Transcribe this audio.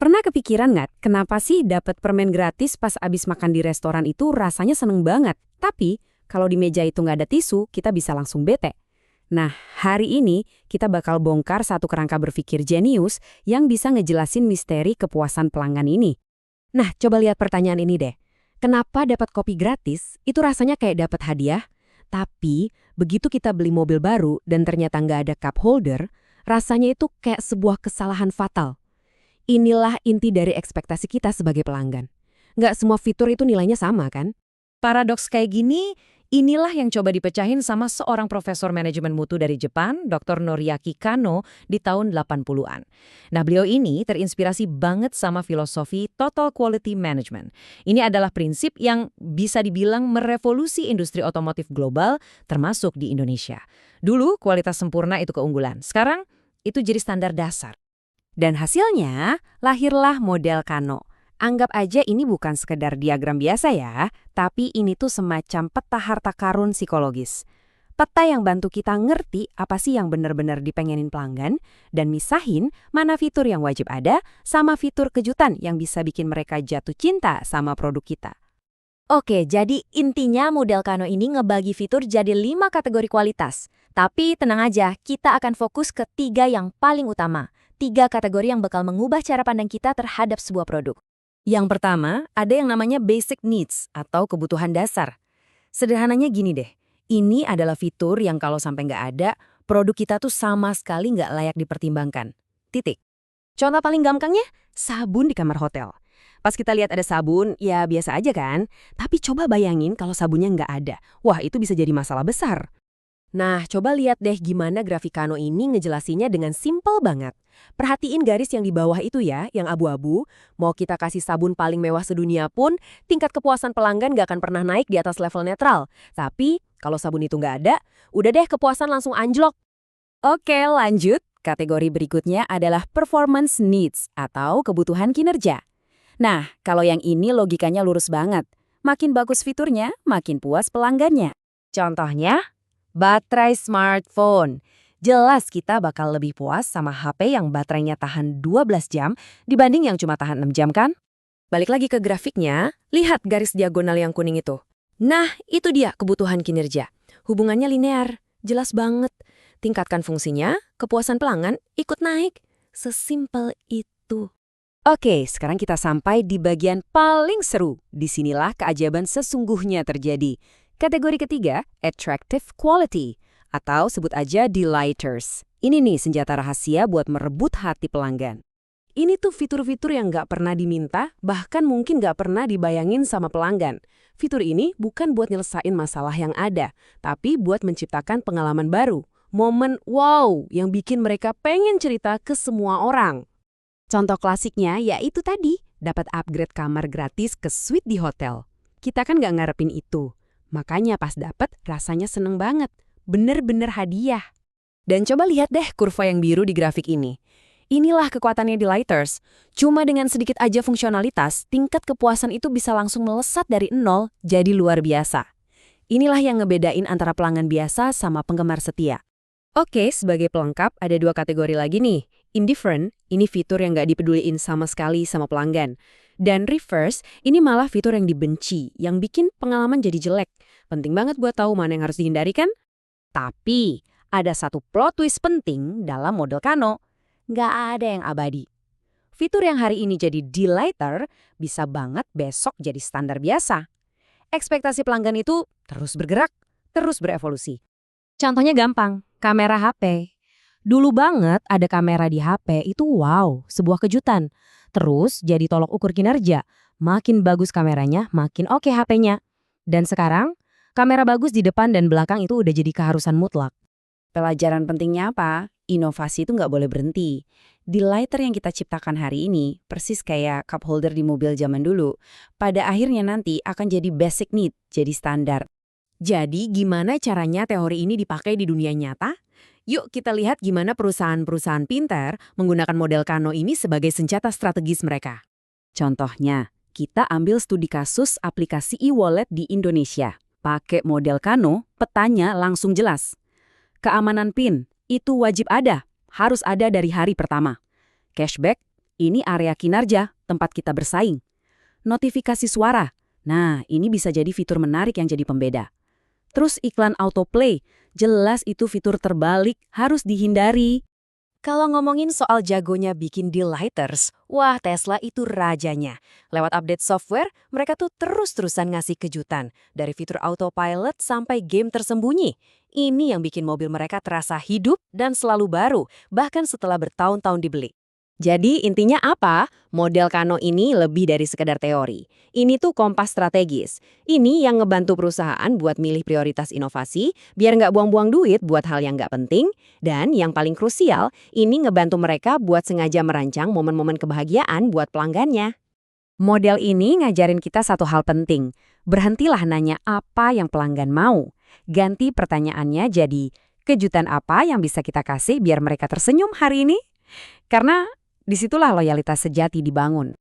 Pernah kepikiran nggak, kenapa sih dapat permen gratis pas abis makan di restoran itu rasanya seneng banget, tapi kalau di meja itu nggak ada tisu, kita bisa langsung bete. Nah, hari ini kita bakal bongkar satu kerangka berpikir jenius yang bisa ngejelasin misteri kepuasan pelanggan ini. Nah, coba lihat pertanyaan ini deh. Kenapa dapat kopi gratis, itu rasanya kayak dapat hadiah, tapi begitu kita beli mobil baru dan ternyata nggak ada cup holder, rasanya itu kayak sebuah kesalahan fatal. Inilah inti dari ekspektasi kita sebagai pelanggan. Nggak semua fitur itu nilainya sama, kan? Paradoks kayak gini, inilah yang coba dipecahin sama seorang profesor manajemen mutu dari Jepang, Dr. Noriaki Kano, di tahun 80-an. Nah, beliau ini terinspirasi banget sama filosofi Total Quality Management. Ini adalah prinsip yang bisa dibilang merevolusi industri otomotif global, termasuk di Indonesia. Dulu, kualitas sempurna itu keunggulan. Sekarang, itu jadi standar dasar. Dan hasilnya, lahirlah model Kano. Anggap aja ini bukan sekedar diagram biasa ya, tapi ini tuh semacam peta harta karun psikologis. Peta yang bantu kita ngerti apa sih yang benar-benar dipengenin pelanggan, dan misahin mana fitur yang wajib ada sama fitur kejutan yang bisa bikin mereka jatuh cinta sama produk kita. Oke, jadi intinya model Kano ini ngebagi fitur jadi 5 kategori kualitas. Tapi tenang aja, kita akan fokus ke 3 yang paling utama. 3 kategori yang bakal mengubah cara pandang kita terhadap sebuah produk. Yang pertama, ada yang namanya basic needs atau kebutuhan dasar. Sederhananya gini deh, ini adalah fitur yang kalau sampai nggak ada, produk kita tuh sama sekali nggak layak dipertimbangkan. Titik. Contoh paling gampangnya, sabun di kamar hotel. Pas kita lihat ada sabun, ya biasa aja kan? Tapi coba bayangin kalau sabunnya nggak ada. Wah, itu bisa jadi masalah besar. Nah, coba lihat deh gimana grafik Kano ini ngejelasinnya dengan simpel banget. Perhatiin garis yang di bawah itu ya, yang abu-abu. Mau kita kasih sabun paling mewah sedunia pun, tingkat kepuasan pelanggan nggak akan pernah naik di atas level netral. Tapi, kalau sabun itu nggak ada, udah deh kepuasan langsung anjlok. Oke, lanjut. Kategori berikutnya adalah performance needs atau kebutuhan kinerja. Nah, kalau yang ini logikanya lurus banget. Makin bagus fiturnya, makin puas pelanggannya. Contohnya, baterai smartphone. Jelas kita bakal lebih puas sama HP yang baterainya tahan 12 jam dibanding yang cuma tahan 6 jam kan? Balik lagi ke grafiknya, lihat garis diagonal yang kuning itu. Nah, itu dia kebutuhan kinerja. Hubungannya linear, jelas banget. Tingkatkan fungsinya, kepuasan pelanggan ikut naik. Sesimpel itu. Oke, sekarang kita sampai di bagian paling seru. Disinilah keajaiban sesungguhnya terjadi. Kategori ketiga, attractive quality, atau sebut aja delighters. Ini nih senjata rahasia buat merebut hati pelanggan. Ini tuh fitur-fitur yang nggak pernah diminta, bahkan mungkin nggak pernah dibayangin sama pelanggan. Fitur ini bukan buat nyelesain masalah yang ada, tapi buat menciptakan pengalaman baru. Momen wow yang bikin mereka pengen cerita ke semua orang. Contoh klasiknya yaitu tadi, dapat upgrade kamar gratis ke suite di hotel. Kita kan nggak ngarepin itu. Makanya pas dapet, rasanya seneng banget. Bener-bener hadiah. Dan coba lihat deh kurva yang biru di grafik ini. Inilah kekuatannya di Lighters. Cuma dengan sedikit aja fungsionalitas, tingkat kepuasan itu bisa langsung melesat dari 0 jadi luar biasa. Inilah yang ngebedain antara pelanggan biasa sama penggemar setia. Oke, sebagai pelengkap ada 2 kategori lagi nih. Indifferent, ini fitur yang nggak dipeduliin sama sekali sama pelanggan. Dan reverse, ini malah fitur yang dibenci, yang bikin pengalaman jadi jelek. Penting banget buat tahu mana yang harus dihindari kan? Tapi, ada satu plot twist penting dalam model Kano. Nggak ada yang abadi. Fitur yang hari ini jadi delighter, bisa banget besok jadi standar biasa. Ekspektasi pelanggan itu terus bergerak, terus berevolusi. Contohnya gampang, kamera HP. Dulu banget ada kamera di HP itu wow, sebuah kejutan. Terus jadi tolok ukur kinerja. Makin bagus kameranya, makin oke HP-nya. Dan sekarang, kamera bagus di depan dan belakang itu udah jadi keharusan mutlak. Pelajaran pentingnya apa? Inovasi itu nggak boleh berhenti. Di lighter yang kita ciptakan hari ini, persis kayak cup holder di mobil zaman dulu, pada akhirnya nanti akan jadi basic need, jadi standar. Jadi gimana caranya teori ini dipakai di dunia nyata? Yuk kita lihat gimana perusahaan-perusahaan pintar menggunakan model Kano ini sebagai senjata strategis mereka. Contohnya, kita ambil studi kasus aplikasi e-wallet di Indonesia. Pakai model Kano, petanya langsung jelas. Keamanan PIN, itu wajib ada, harus ada dari hari pertama. Cashback, Ini area kinerja, tempat kita bersaing. Notifikasi suara. Nah, ini bisa jadi fitur menarik yang jadi pembeda. Terus iklan autoplay, jelas itu fitur terbalik, harus dihindari. Kalau ngomongin soal jagonya bikin deal lighters, wah Tesla itu rajanya. Lewat update software, mereka tuh terus-terusan ngasih kejutan. Dari fitur autopilot sampai game tersembunyi. Ini yang bikin mobil mereka terasa hidup dan selalu baru, bahkan setelah bertahun-tahun dibeli. Jadi intinya apa? Model Kano ini lebih dari sekedar teori. Ini tuh kompas strategis. Ini yang ngebantu perusahaan buat milih prioritas inovasi, biar nggak buang-buang duit buat hal yang nggak penting. Dan yang paling krusial, ini ngebantu mereka buat sengaja merancang momen-momen kebahagiaan buat pelanggannya. Model ini ngajarin kita satu hal penting. Berhentilah nanya apa yang pelanggan mau. Ganti pertanyaannya jadi, kejutan apa yang bisa kita kasih biar mereka tersenyum hari ini? Karena disitulah loyalitas sejati dibangun.